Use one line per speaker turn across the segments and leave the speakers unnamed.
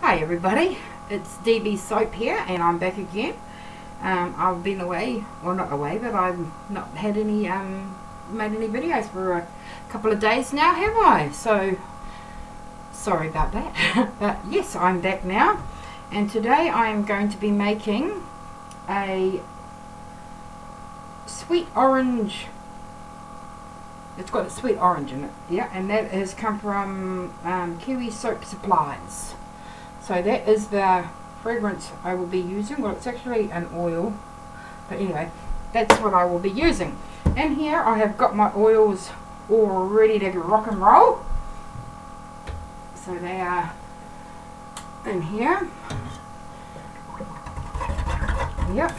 Hi everybody, it's DB Soap here and I'm back again. I've been away, well not away, but I've not had any, made any videos for a couple of days now, have I? So, sorry about that. But yes, I'm back now. And today I am going to be making a sweet orange. It's got a sweet orange in it, yeah, and that has come from Kiwi Soap Supplies. So that is the fragrance I will be using. Well, it's actually an oil, but anyway, that's what I will be using. And here I have got my oils all ready to rock and roll. So they are in here. Yep.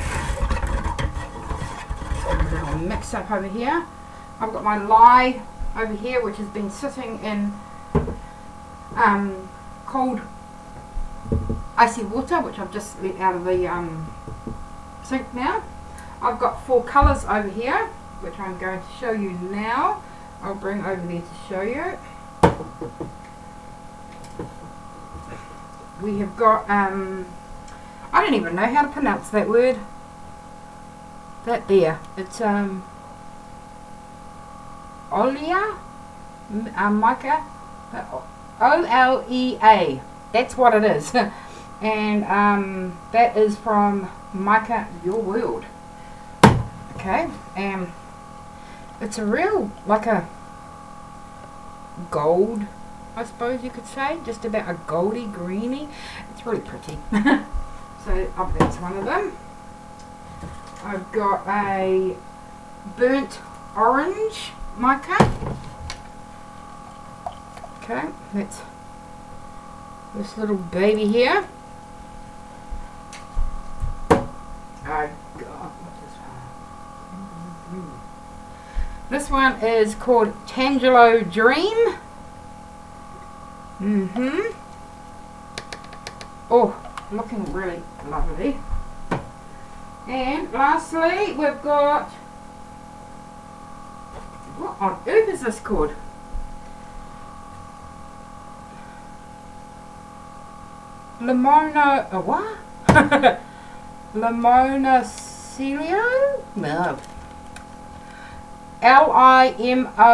So a little mix up over here. I've got my lye over here, which has been sitting in cold icy water, which I've just let out of the sink now. I've got 4 colours over here, which I'm going to show you now. I'll bring over there to show you. We have got, I don't even know how to pronounce that word. That there. It's Olea, Mica, O-L-E-A. That's what it is. And that is from Mica, Your World. Okay, and it's a real, like a gold, I suppose you could say, just about a goldy greeny. It's really pretty. So that's one of them. I've got a burnt orange mica. Okay, that's this little baby here. I've got this one is called Tallow Dream. Oh, looking really lovely. And lastly, we've got, what on earth is this called? Limona, what? Limoncello? No. Limoncello.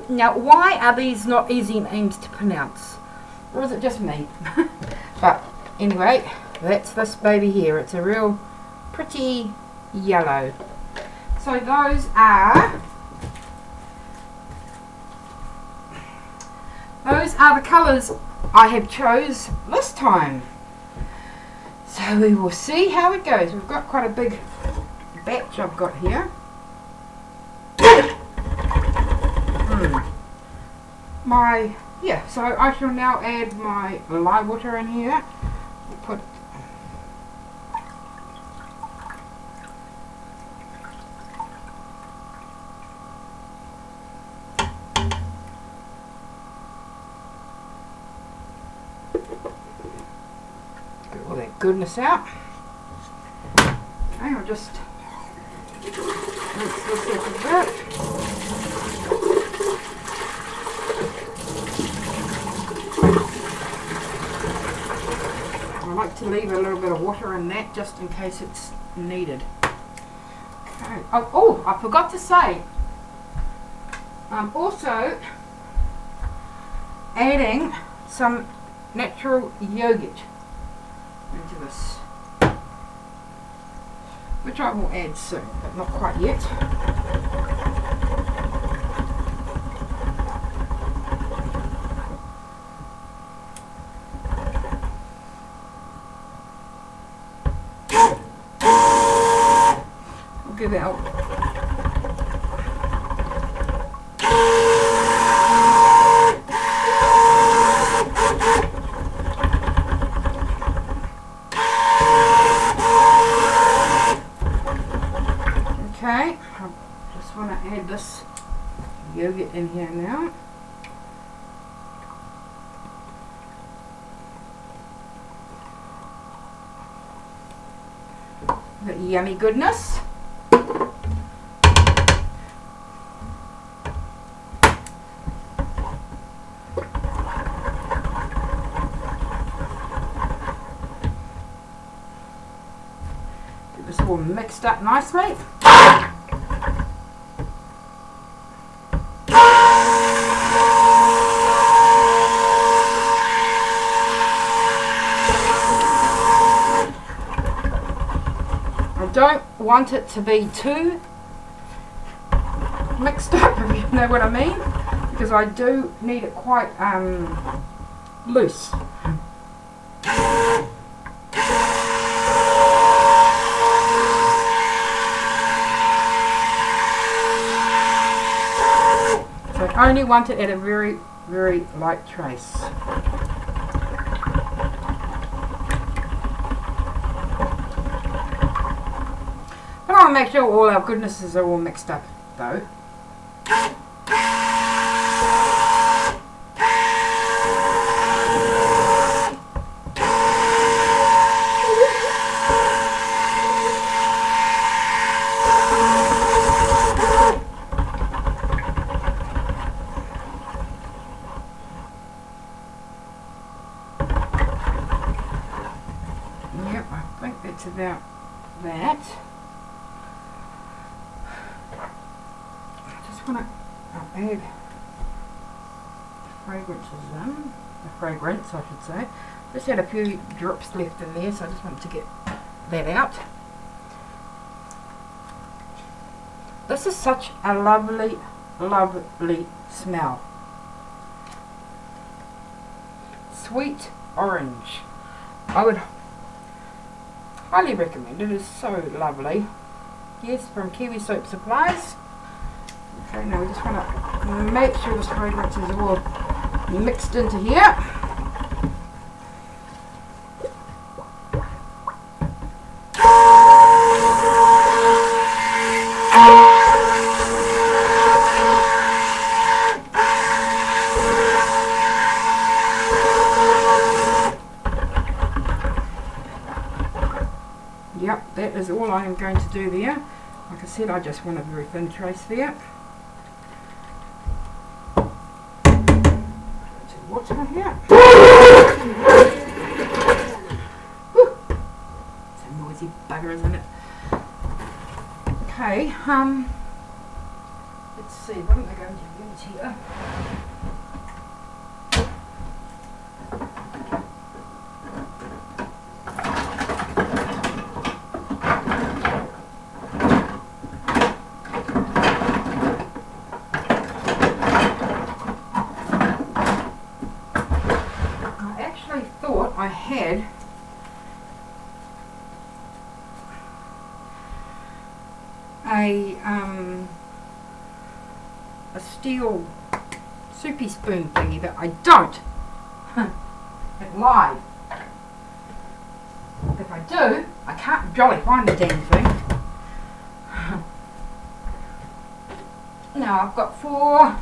Now, why are these not easy names to pronounce? Or is it just me? But anyway, that's this baby here. It's a real pretty yellow. So those are the colours I have chose this time. So we will see how it goes. We've got quite a big batch I've got here. So I shall now add my lye water in here. Put get all that goodness out. Okay, I'll just mix this up a bit. I like to leave a little bit of water in that just in case it's needed. Okay. Oh, I forgot to say, I'm also adding some natural yogurt into this, which I will add soon, but not quite yet. I'll give out. Okay, I just want to add this yogurt in here now. The yummy goodness. all mixed up nicely. I don't want it to be too mixed up, if you know what I mean, because I do need it quite loose. So I only want it at a very, very light trace. But I'll make sure all our goodnesses are all mixed up though. Yep, I think that's about that. I just want to add fragrances in. The fragrance, I should say. Just had a few drips left in there, so I just wanted to get that out. This is such a lovely, lovely smell. Sweet orange. I would highly recommend it. It is so lovely. Yes, from Kiwi Soap Supplies. Okay, now we just want to make sure this fragrance is all mixed into here. Yep, that is all I am going to do there. Like I said, I just want a very thin trace there. Water here. It's a noisy bugger, isn't it? Okay, let's see, what am I going to use here? I had a steel soupy spoon thingy, but I don't. It lied. If I do, I can't jolly find the damn thing. Now I've got 4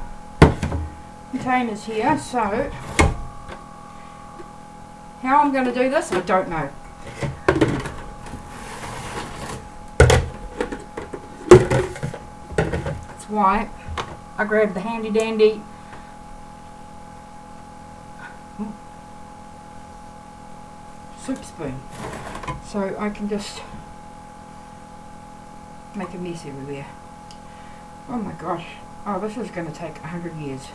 containers here, so how I'm going to do this, I don't know. That's why I grabbed the handy dandy soup spoon, so I can just make a mess everywhere. Oh my gosh, oh, this is going to take 100 years.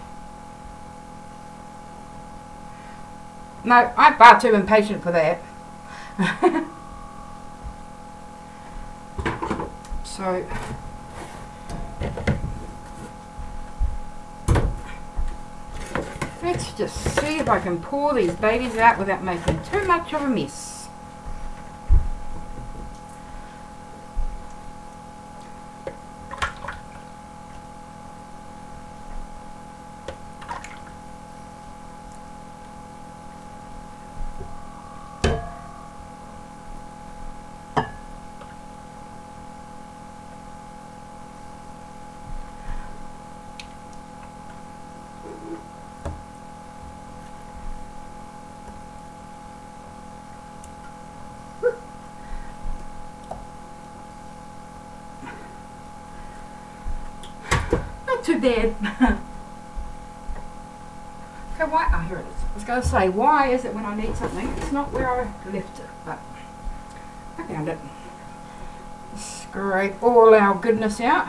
No, I'm far too impatient for that. So, let's just see if I can pour these babies out without making too much of a mess. Too bad. Okay, why? Oh, here it is. I was going to say, why is it when I need something, it's not where I left it, but I found it. scrape all our goodness out.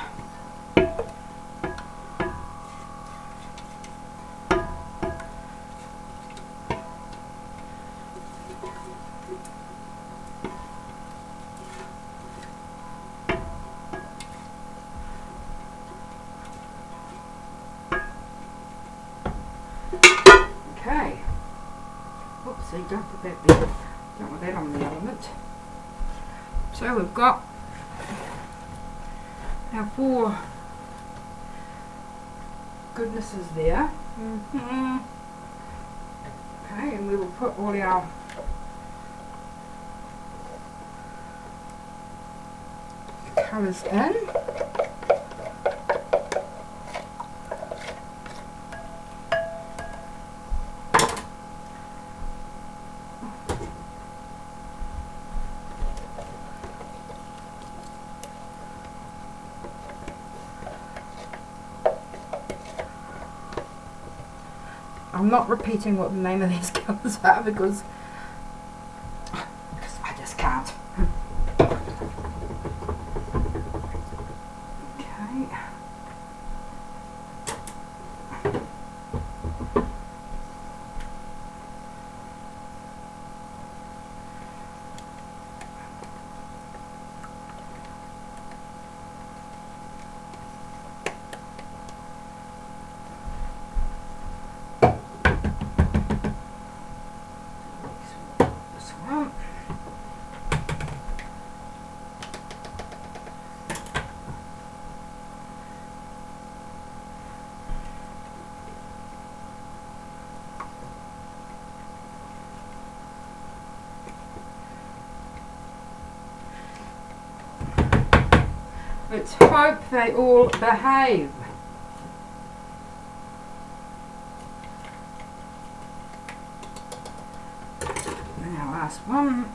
Okay. Oopsie, don't put that there. Don't want that on the element. So we've got our 4 goodnesses there. Okay, and we will put all our colours in. I'm not repeating what the name of these colours are because I just can't. Okay. Let's hope they all behave. Now, last one.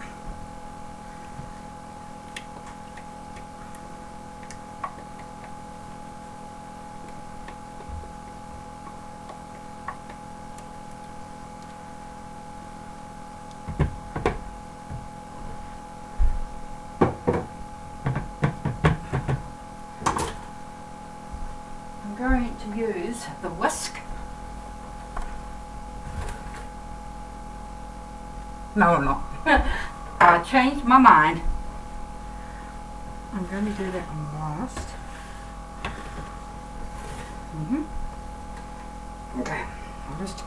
Going to use the whisk. No, I'm not. I changed my mind. I'm going to do that one last. Okay, I'll just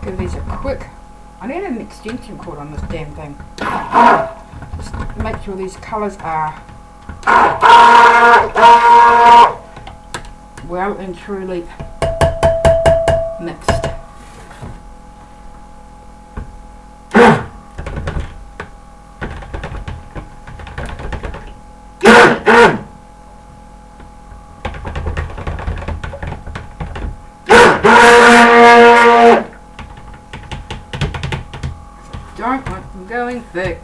give these a quick. I need an extension cord on this damn thing. Just make sure these colours are well and truly mixed. Don't want them going thick.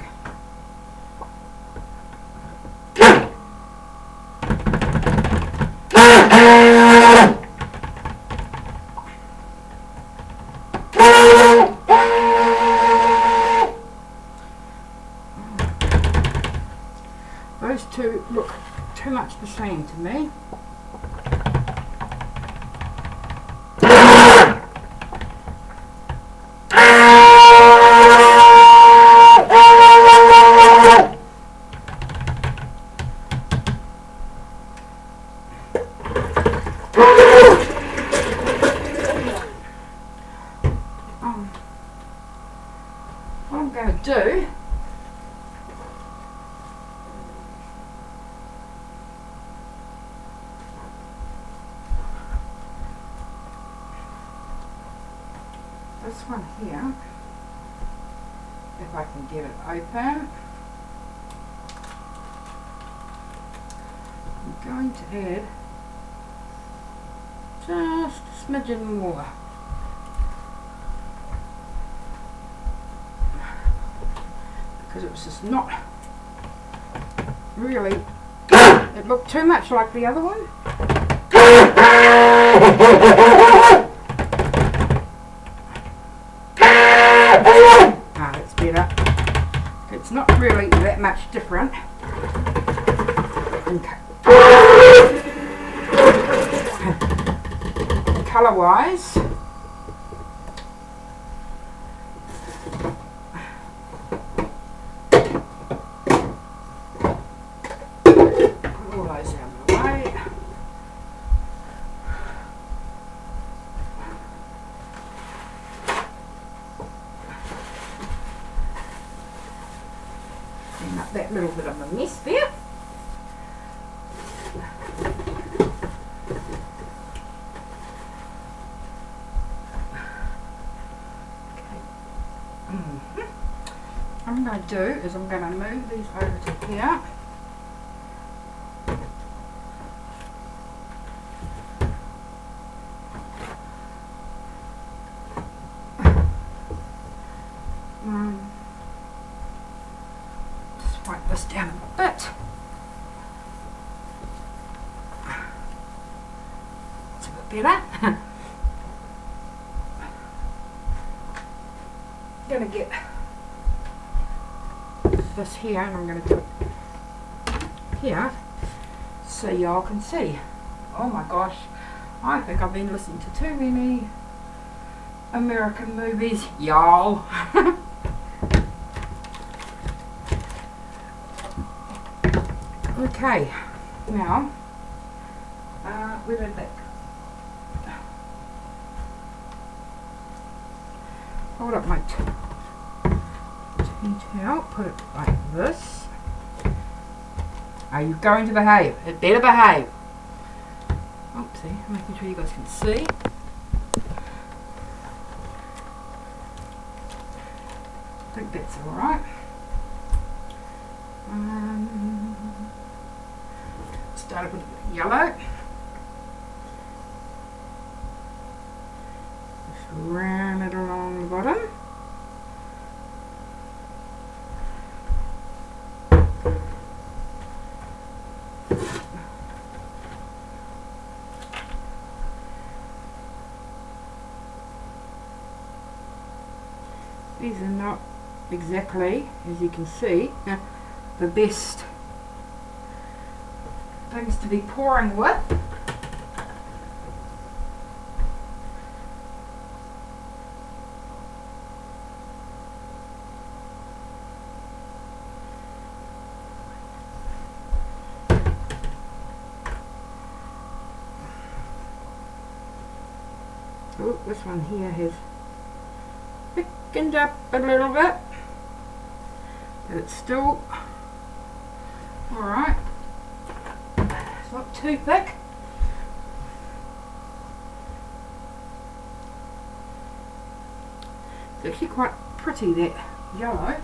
Those two look too much the same to me. What I'm going to do this one here, if I can get it open, I'm going to add just a smidgen more. Because it was just not really, it looked too much like the other one. That's better. It's not really that much different. colour wise. Put all those out of the way. Clean up that little bit of a mess there. What I'm going to do is I'm going to move these over to here. Just wipe this down a bit. It's a bit better. I'm going to get this here, and I'm going to do it here so y'all can see. Oh my gosh, I think I've been listening to too many American movies, y'all. Okay, now where did that go? Hold up my towel, put it like this. Are you going to behave? It better behave. Oopsie, making sure you guys can see. I think that's alright. Start with a bit of yellow. Just round it along the bottom. These are not exactly, as you can see, the best things to be pouring with. Oh, this one here has thickened up a little bit, but it's still alright. It's not too thick. It's actually quite pretty, that yellow.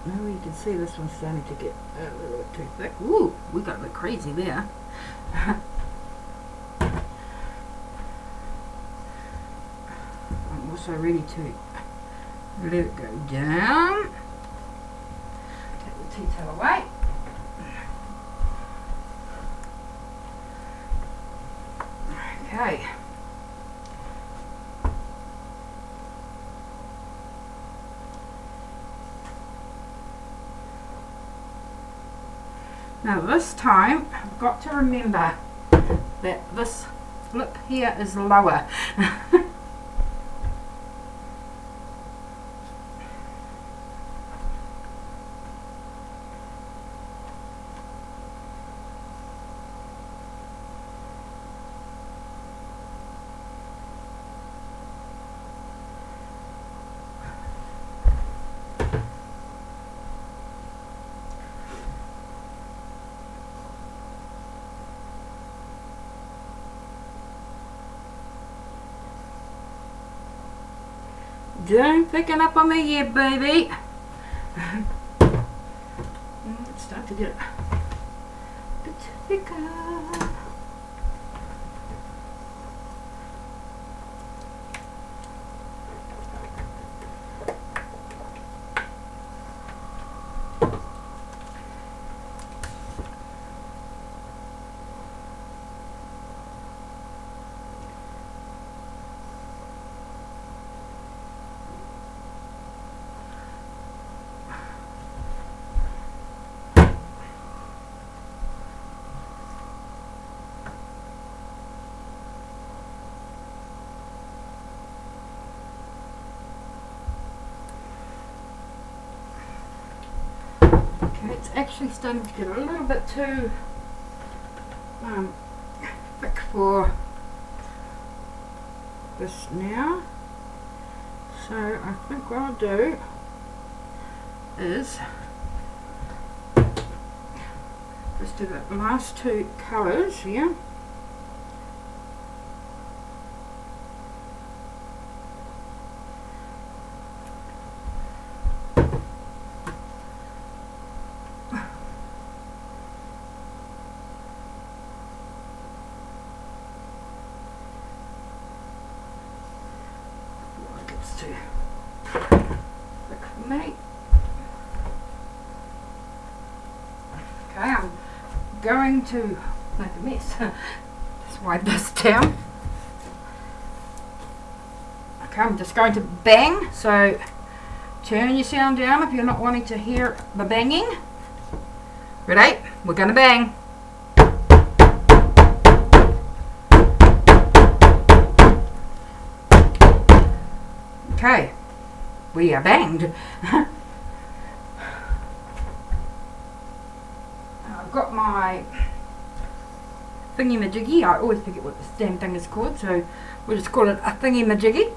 Now you can see this one's starting to get a little bit too thick. Ooh, we got a bit crazy there. I'm also ready to let it go down. Take the tea towel away. Okay. Now this time, I've got to remember that this lip here is lower. Don't thicken up on me yet, baby. start to get a bit thicker. Okay, it's actually starting to get a little bit too thick for this now. So I think what I'll do is just do the last two colours here. Too thick for me. Okay, I'm going to make a mess. Just wipe this down. Okay, I'm just going to bang, so turn your sound down if you're not wanting to hear the banging. Ready? We're going to bang. Okay, we are banged. I've got my thingy-majiggy. I always forget what this damn thing is called, so we'll just call it a thingy-majiggy.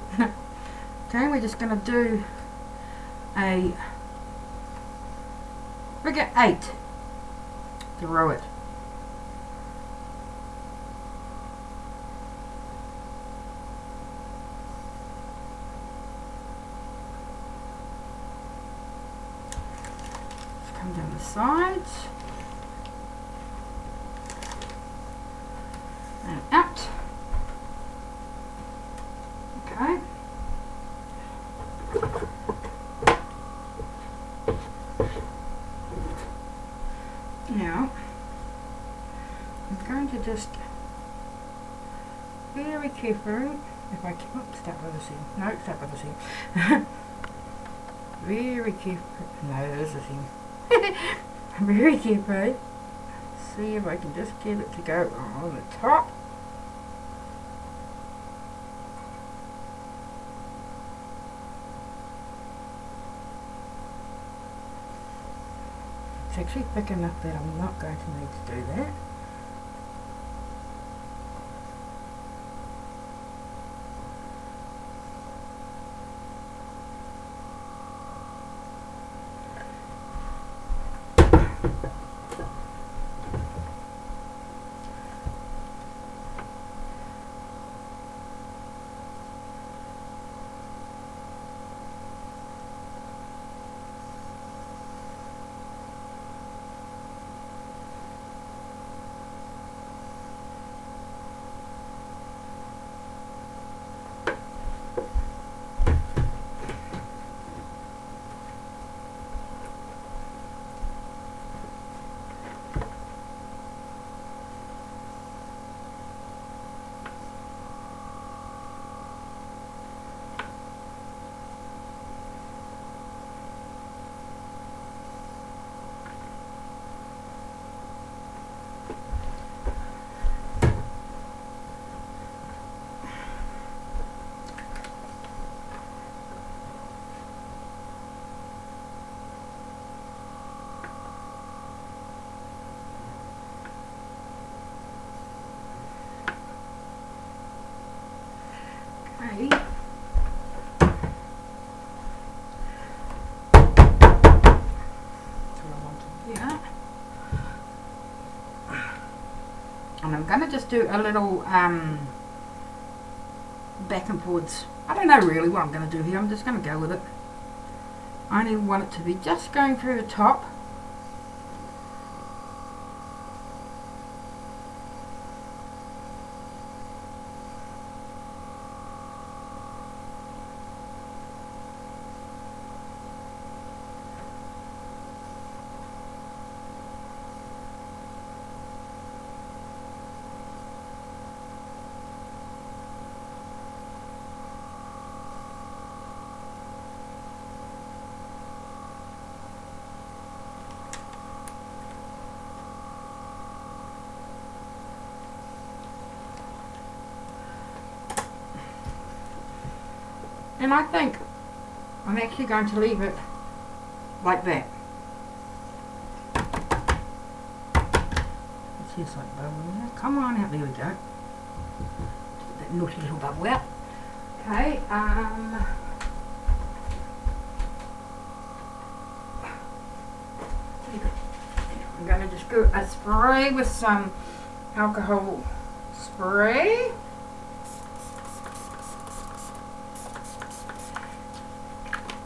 Okay, we're just going to do a figure 8 through it. Come down the sides and out. Okay. Now I'm going to just very carefully, if I can, start with the seam. No, start with the seam. Very careful. No, there's the seam. Very carefully. See if I can just get it to go on the top. It's actually thick enough that I'm not going to need to do that. Okay. Yeah. And I'm going to just do a little back and forwards. I don't know really what I'm going to do here. I'm just going to go with it. I only want it to be just going through the top. And I think I'm actually going to leave it like that. Let's see, it's like bubble there. Come on out, there we go. Get that naughty little bubble out. Okay, I'm going to just do a spray with some alcohol spray.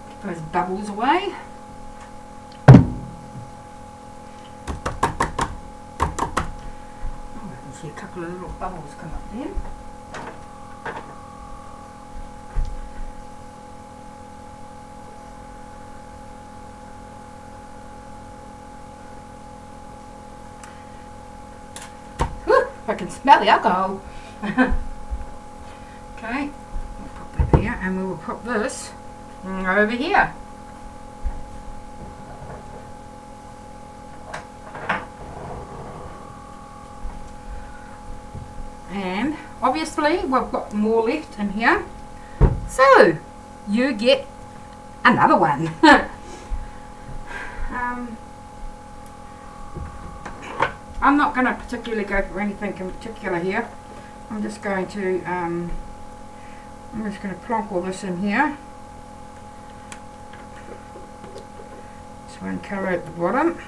Get those bubbles away. Oh, I can see a couple of little bubbles come up there. I can smell the alcohol. Okay, we'll put that there, and we will put this over here. And obviously we've got more left in here, so you get another one. I'm not going to particularly go for anything in particular here. I'm just going to plonk all this in here. This one colour at the bottom.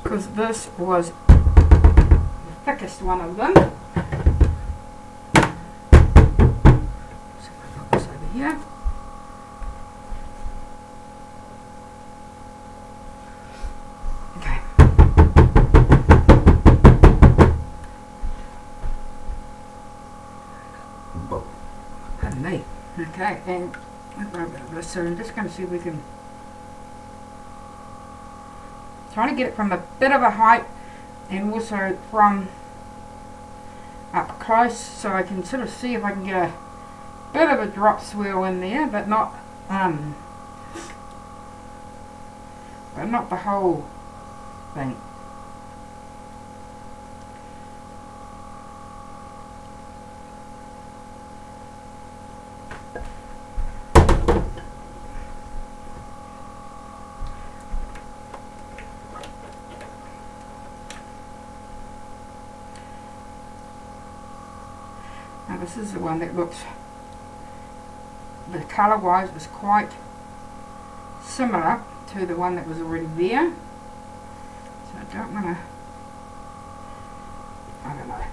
Because this was thickest one of them. So I'll put this over here. Okay. Pardon me. Okay, and I've got a bit of this, so I'm just going to see if we can trying to get it from a bit of a height and also from up close, so I can sort of see if I can get a bit of a drop swirl in there, but not the whole thing. Now this is the one that looks, the colour wise was quite similar to the one that was already there. So I don't want to, I don't know.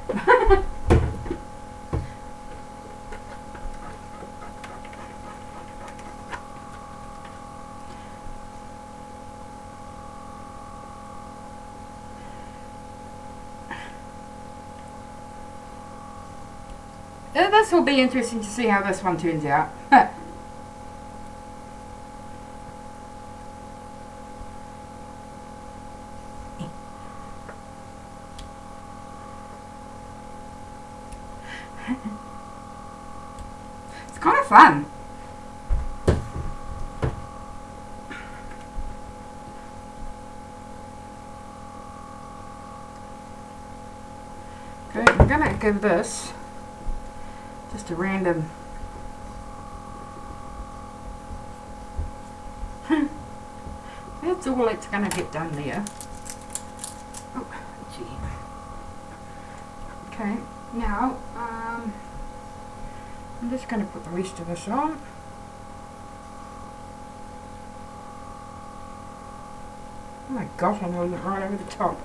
This will be interesting to see how this one turns out. It's kind of fun. Okay, I'm going to give this just a random that's all it's going to get done there. Oh, gee. Okay, now I'm just going to put the rest of this on. Oh my gosh, I nearly went right over the top.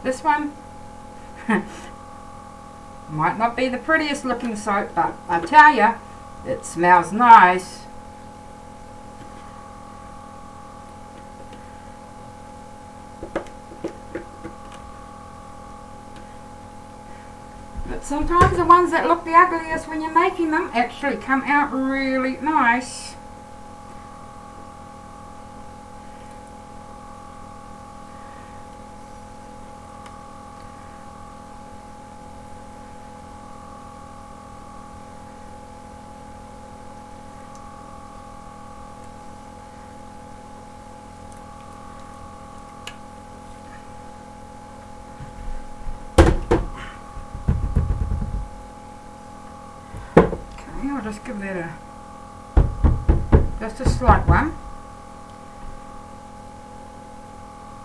This one might not be the prettiest looking soap, but I tell ya, it smells nice. But sometimes the ones that look the ugliest when you're making them actually come out really nice. I'll just give that just a slight one.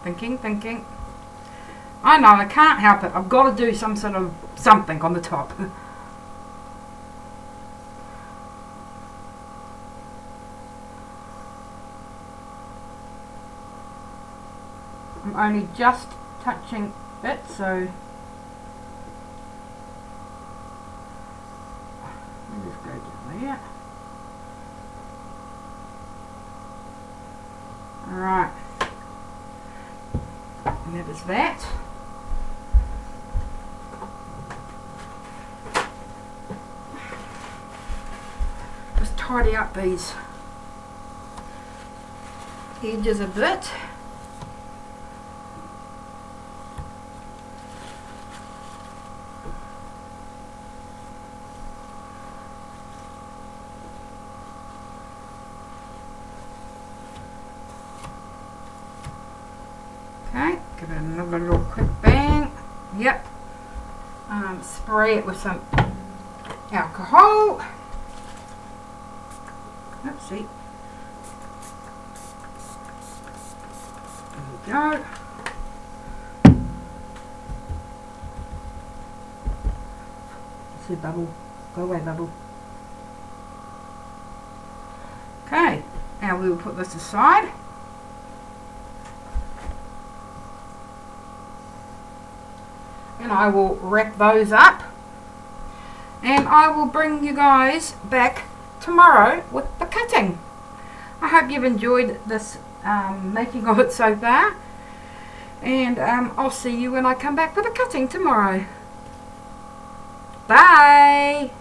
Thinking. I know, I can't help it. I've got to do some sort of something on the top. I'm only just touching it, so just go down there. Alright. And that is that. Just tidy up these edges a bit. Okay, give it another little quick bang. Yep. Spray it with some alcohol. Oopsie. There we go. See, bubble. Go away, bubble. Okay, now we will put this aside. And I will wrap those up, and I will bring you guys back tomorrow with the cutting. I hope you've enjoyed this making of it so far, and I'll see you when I come back for the cutting tomorrow. Bye!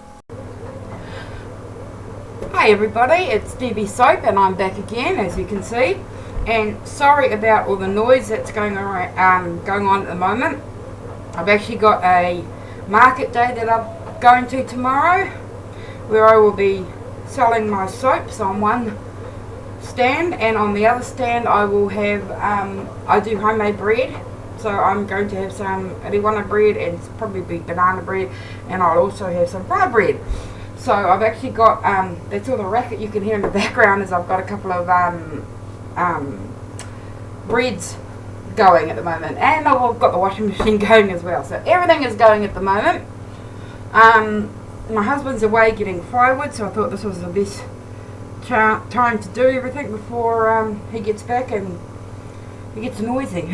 Hi everybody, it's Debbie Soap and I'm back again, as you can see, and sorry about all the noise that's going on at the moment. I've actually got a market day that I'm going to tomorrow, where I will be selling my soaps on one stand, and on the other stand I will have, I do homemade bread, so I'm going to have some Ariwana bread and probably banana bread, and I'll also have some bar bread. So I've actually got, that's all the racket you can hear in the background, is I've got a couple of breads going at the moment, and I've got the washing machine going as well, so everything is going at the moment. My husband's away getting firewood, so I thought this was the best time to do everything before he gets back and he gets noisy.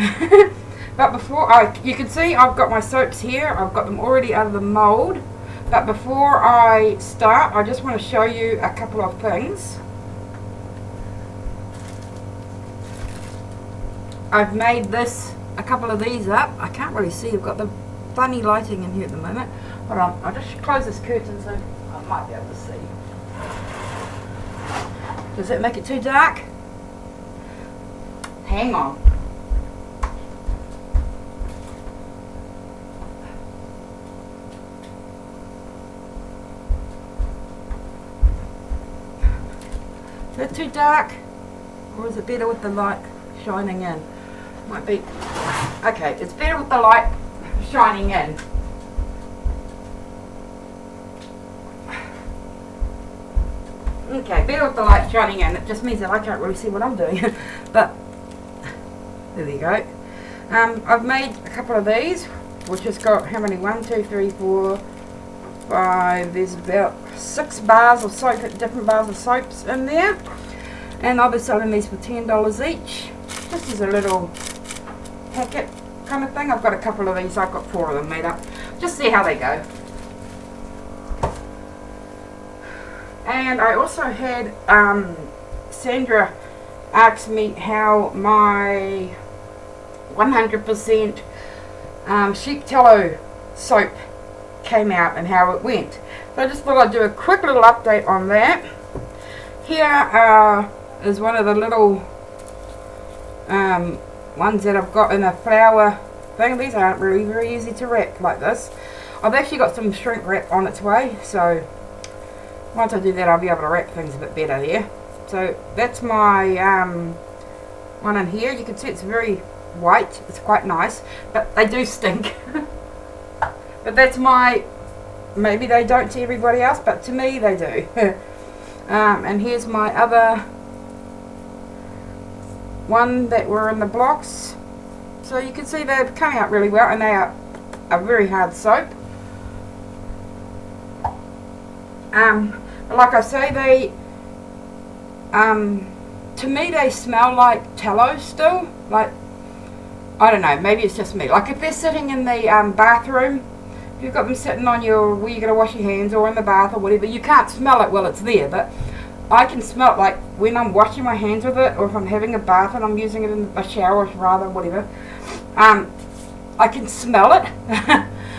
But before you can see I've got my soaps here, I've got them already out of the mould, but before I start I just want to show you a couple of things. I've made a couple of these up. I can't really see, I've got the funny lighting in here at the moment. Hold on, I'll just close this curtain so I might be able to see. Does that make it too dark? Hang on. Is that too dark? Or is it better with the light shining in? Might be. Okay, it's better with the light shining in. Okay, better with the light shining in. It just means that I can't really see what I'm doing. But there we go. I've made a couple of these, which has got how many? 1, 2, 3, 4, 5. There's about 6 bars of soap, different bars of soaps in there, and I'll be selling these for $10 each. This is a little packet kind of thing. I've got a couple of these. I've got 4 of them made up. Just see how they go. And I also had Sandra asked me how my 100% sheep tallow soap came out and how it went. So I just thought I'd do a quick little update on that. Here is one of the little ones that I've got in a flower thing. These aren't really very easy to wrap like this. I've actually got some shrink wrap on its way, so once I do that I'll be able to wrap things a bit better here. So that's my one in here. You can see it's very white. It's quite nice, but they do stink. But that's my, maybe they don't to everybody else, but to me they do. And here's my other one that were in the blocks. So you can see they're coming out really well, and they are a very hard soap. Like I say, they to me they smell like tallow still. Like, I don't know, maybe it's just me. Like if they're sitting in the bathroom, if you've got them sitting on your, where you're going to wash your hands, or in the bath or whatever, you can't smell it while it's there, but I can smell it like when I'm washing my hands with it, or if I'm having a bath and I'm using it in a shower rather, whatever. I can smell it.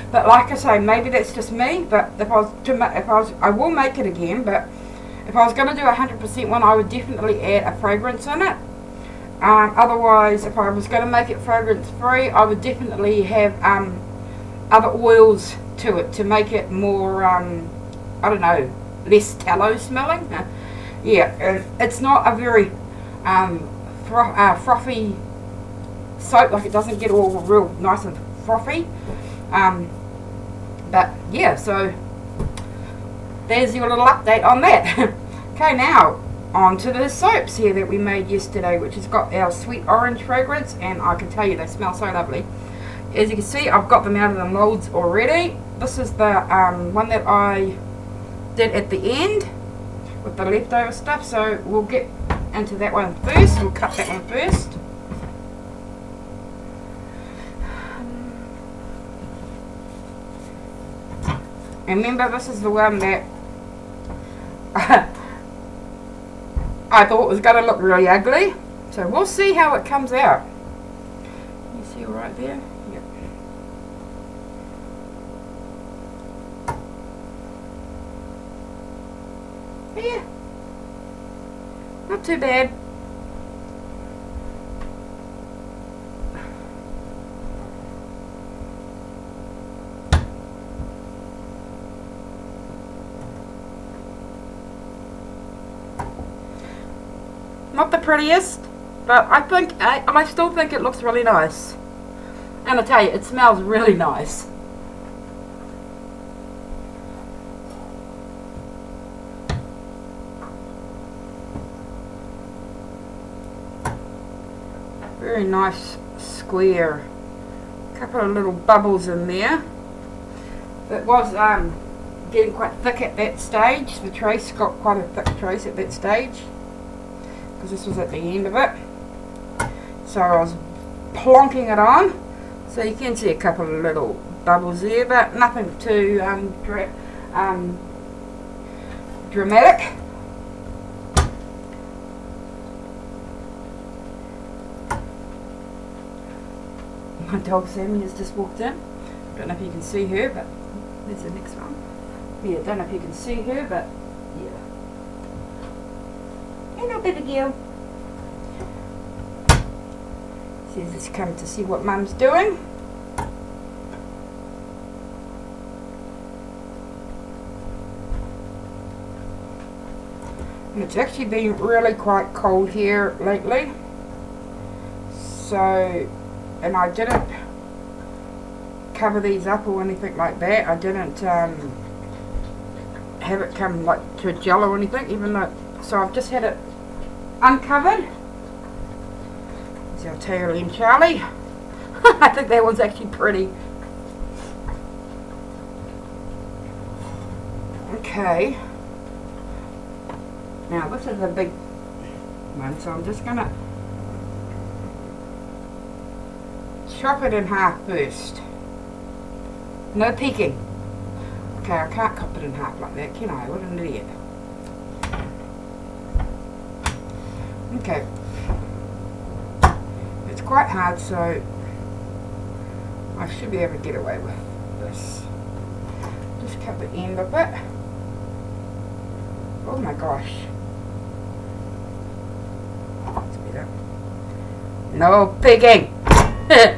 But like I say, maybe that's just me. But if I was I will make it again. But if I was going to do a 100% one, I would definitely add a fragrance in it. Otherwise, if I was going to make it fragrance free, I would definitely have other oils to it to make it more, I don't know, less tallow smelling. Yeah, and it's not a very frothy soap. Like, it doesn't get all real nice and frothy. But yeah, so there's your little update on that. Okay, now on to the soaps here that we made yesterday, which has got our sweet orange fragrance, and I can tell you they smell so lovely. As you can see, I've got them out of the molds already. This is the one that I did at the end with the leftover stuff, so we'll get into that one first. We'll cut that one first. And remember, this is the one that I thought was going to look really ugly. So we'll see how it comes out. You see right there? Yep. Yeah. Not too bad. Not the prettiest, but I still think it looks really nice. And I tell you, it smells really nice. Very nice square. Couple of little bubbles in there. It was getting quite thick at that stage. The trace got quite a thick trace at that stage, because this was at the end of it. So I was plonking it on. So you can see a couple of little bubbles there, but nothing too dramatic. My dog Sammy has just walked in. Don't know if you can see her, but there's the next one. Yeah, don't know if you can see her, but yeah. Hello, baby girl. She's just come to see what Mum's doing. And it's actually been really quite cold here lately. So, and I didn't cover these up or anything like that. I didn't have it come like to a gel or anything, even though, so I've just had it uncovered. So I'll tell you again, Charlie. I think that one's actually pretty. Okay. Now this is a big one, so I'm just gonna chop it in half first. No peeking. Okay, I can't chop it in half like that, can I? What an idiot. Okay. It's quite hard, so I should be able to get away with this. Just cut the end of it. Oh my gosh. That's better. No peeking! Okay,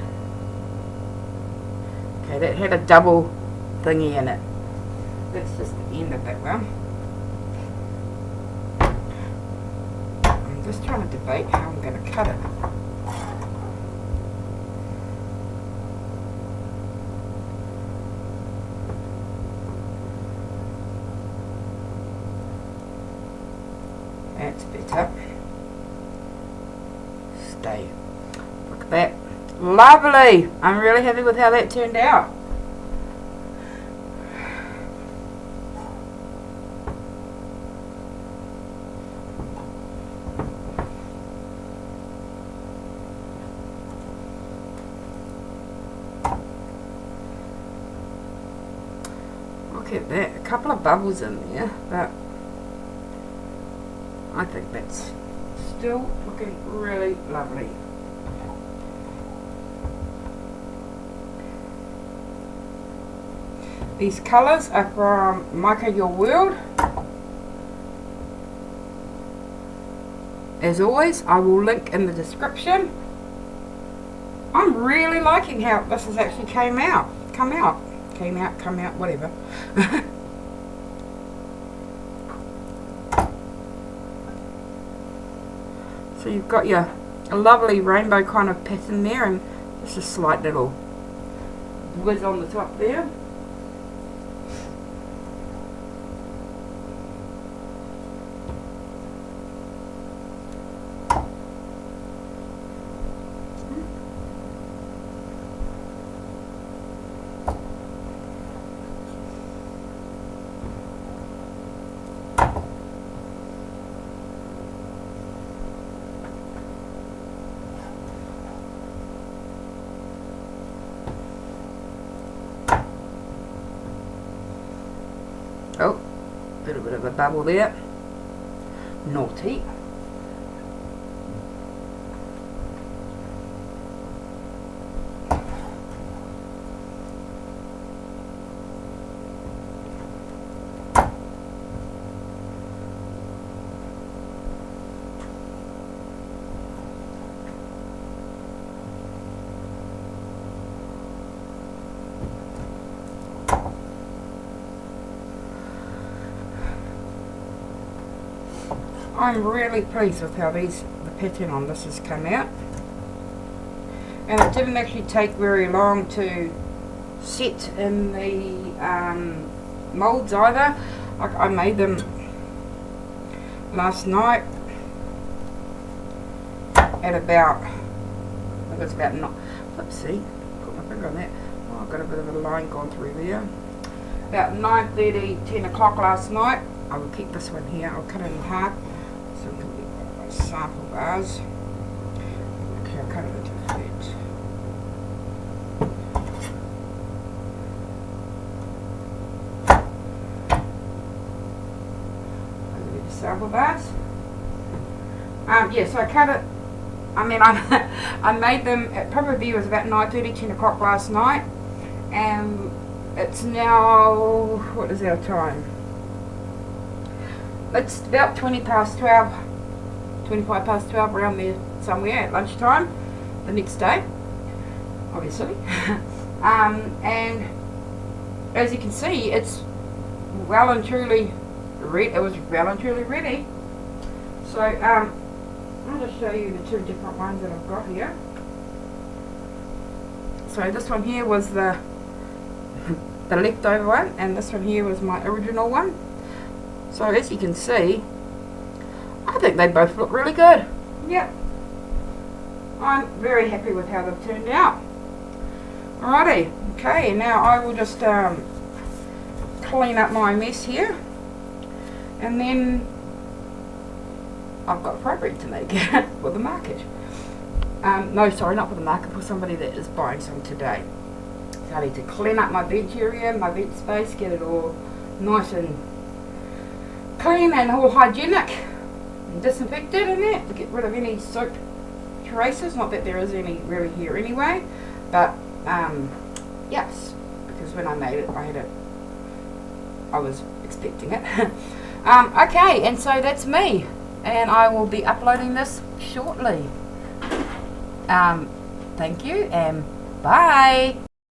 that had a double thingy in it. That's just the end of that one. I'm just trying to debate how I'm going to cut it. That's better. Stay. Look at that. Lovely! I'm really happy with how that turned out. Look at that. A couple of bubbles in there, but I think that's still looking really lovely. These colours are from Mica Your World. As always, I will link in the description. I'm really liking how this has actually come out, whatever. So you've got your lovely rainbow kind of pattern there, and just a slight little whiz on the top there. Oh, a little bit of a bubble there. Naughty. I'm really pleased with how the pattern on this has come out, and it didn't actually take very long to set in the moulds either. Like, I made them last night at about, I think it's about let's see, put my finger on that. Oh, I've got a bit of a line gone through there. About 9:30, 10 o'clock last night. I will keep this one here. I'll cut it in half. So we can get my sample bars. Okay, I'll cut it into fit. I'll get the sample bars. Yes, I cut it. I mean, I made them. It probably was about 9:30, 10 o'clock last night, and it's now, what is our time? It's about 20 past 12, 25 past 12, around there somewhere at lunchtime the next day, obviously. And as you can see, it's well and truly ready. It was well and truly ready. So I'll just show you the two different ones that I've got here. So this one here was the leftover one, and this one here was my original one. So as you can see, I think they both look really good. Yep. I'm very happy with how they've turned out. Alrighty, okay, now I will just clean up my mess here, and then I've got fabric to make for the market. No, sorry, not for the market, for somebody that is buying some today. So I need to clean up my veg area, my veg space, get it all nice and clean and all hygienic and disinfected in there to get rid of any soap traces. Not that there is any really here anyway, but yes, because when I made it, I was expecting it. Okay, and so that's me, and I will be uploading this shortly. Thank you, and bye.